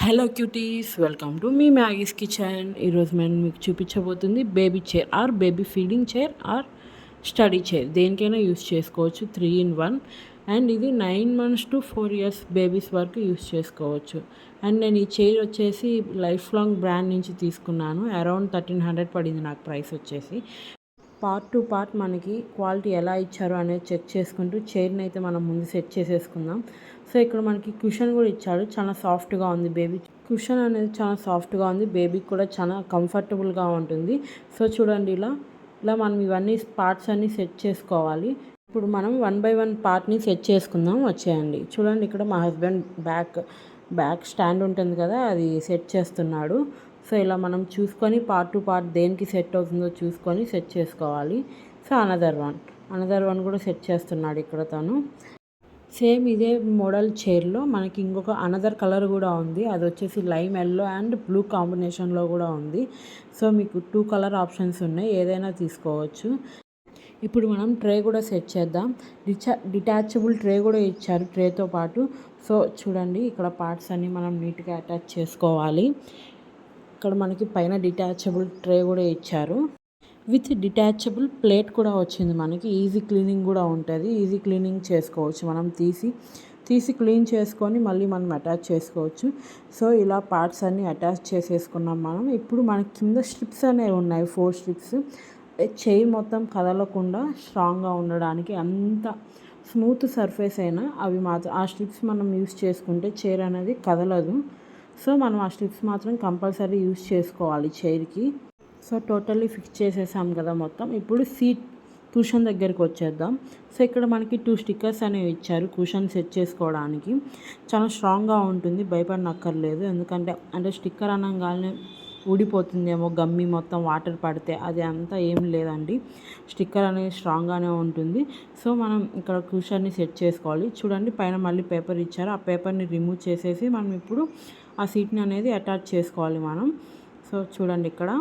Hello cuties, welcome to మీ Maggie's kitchen. ఈరోజు నేను మీకు చూపించబోతుంది baby chair or baby feeding chair or study chair. దేనికైనా యూస్ చేసుకోవచ్చు, 3 in 1. అండ్ ఇది 9 months to 4 years బేబీస్ వరకు యూస్ చేసుకోవచ్చు. అండ్ నేను ఈ చైర్ వచ్చేసి లైఫ్ లాంగ్ బ్రాండ్ నుంచి తీసుకున్నాను. అరౌండ్ 1300 పడింది నాకు ప్రైస్ వచ్చేసి. పార్ట్ టు పార్ట్ మనకి క్వాలిటీ ఎలా ఇచ్చారో అనేది చెక్ చేసుకుంటూ చైర్ని అయితే మనం ముందు సెట్ చేసేసుకుందాం. సో ఇక్కడ మనకి కుషన్ కూడా ఇచ్చాడు, చాలా సాఫ్ట్గా ఉంది. బేబీ కుషన్ అనేది చాలా సాఫ్ట్గా ఉంది, బేబీకి కూడా చాలా కంఫర్టబుల్గా ఉంటుంది. సో చూడండి, ఇలా ఇలా మనం ఇవన్నీ పార్ట్స్ అన్నీ సెట్ చేసుకోవాలి. ఇప్పుడు మనం 1 by 1 పార్ట్ని సెట్ చేసుకుందాం. వచ్చేయండి, చూడండి ఇక్కడ మా హస్బెండ్ బ్యాక్ స్టాండ్ ఉంటుంది కదా, అది సెట్ చేస్తున్నాడు. సో ఇలా మనం చూసుకొని పార్ట్ టు పార్ట్ దేనికి సెట్ అవుతుందో చూసుకొని సెట్ చేసుకోవాలి. సో అనదర్ వన్ కూడా సెట్ చేస్తున్నాడు ఇక్కడ తను. సేమ్ ఇదే మోడల్ చైర్లో మనకి ఇంకొక అనదర్ కలర్ కూడా ఉంది. అది వచ్చేసి లైమ్ ఎల్లో అండ్ బ్లూ కాంబినేషన్లో కూడా ఉంది. సో మీకు 2 కలర్ ఆప్షన్స్ ఉన్నాయి, ఏదైనా తీసుకోవచ్చు. ఇప్పుడు మనం ట్రే కూడా సెట్ చేద్దాం. డిటాచబుల్ ట్రే కూడా ఇచ్చారు ట్రేతో పాటు. సో చూడండి, ఇక్కడ పార్ట్స్ అన్నీ మనం నీట్గా అటాచ్ చేసుకోవాలి. ఇక్కడ మనకి పైన డిటాచబుల్ ట్రే కూడా ఇచ్చారు, విత్ డిటాచబుల్ ప్లేట్ కూడా వచ్చింది మనకి. ఈజీ క్లీనింగ్ కూడా ఉంటుంది, ఈజీ క్లీనింగ్ చేసుకోవచ్చు. మనం తీసి క్లీన్ చేసుకొని మళ్ళీ మనం అటాచ్ చేసుకోవచ్చు. సో ఇలా పార్ట్స్ అన్నీ అటాచ్ చేసేసుకున్నాం మనం. ఇప్పుడు మనకి కింద స్ట్రిప్స్ అనేవి ఉన్నాయి, 4 స్ట్రిప్స్. చైర్ మొత్తం కదలకుండా స్ట్రాంగ్గా ఉండడానికి, అంత స్మూత్ సర్ఫేస్ అయినా అవి మాత్రం ఆ స్ట్రిప్స్ మనం యూస్ చేసుకుంటే చైర్ అనేది కదలదు. సో మనం ఆ స్ట్రిప్స్ మాత్రం కంపల్సరీ యూస్ చేసుకోవాలి చైర్కి. సో టోటల్లీ ఫిక్స్ చేసేసాం కదా మొత్తం. ఇప్పుడు సీట్ కుషన్ దగ్గరికి వచ్చేద్దాం. సో ఇక్కడ మనకి 2 స్టిక్కర్స్ అనేవి ఇచ్చారు కుషన్ సెట్ చేసుకోవడానికి. చాలా స్ట్రాంగ్గా ఉంటుంది, భయపడనక్కర్లేదు. ఎందుకంటే స్టిక్కర్ అనగానే ఊడిపోతుందేమో, గమ్మి మొత్తం వాటర్ పడితే, అది అంతా ఏం లేదండి. స్టిక్కర్ అనేది స్ట్రాంగ్గానే ఉంటుంది. సో మనం ఇక్కడ కుషన్ని సెట్ చేసుకోవాలి. చూడండి, పైన మళ్ళీ పేపర్ ఇచ్చారు, ఆ పేపర్ని రిమూవ్ చేసేసి మనం ఇప్పుడు ఆ సీట్ని అనేది అటాచ్ చేసుకోవాలి మనం. సో చూడండి, ఇక్కడ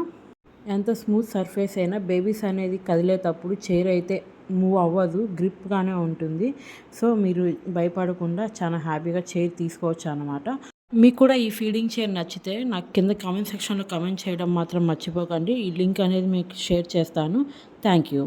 ఎంత స్మూత్ సర్ఫేస్ అయినా బేబీస్ అనేది కదిలేటప్పుడు చైర్ అయితే మూవ్ అవ్వదు, గ్రిప్గానే ఉంటుంది. సో మీరు భయపడకుండా చాలా హ్యాపీగా చైర్ తీసుకోవచ్చు అన్నమాట. మీకు కూడా ఈ ఫీడింగ్ చైర్ నచ్చితే నాకు కింద కామెంట్ సెక్షన్లో కామెంట్ చేయడం మాత్రం మర్చిపోకండి. ఈ లింక్ అనేది మీకు షేర్ చేస్తాను. Thank you.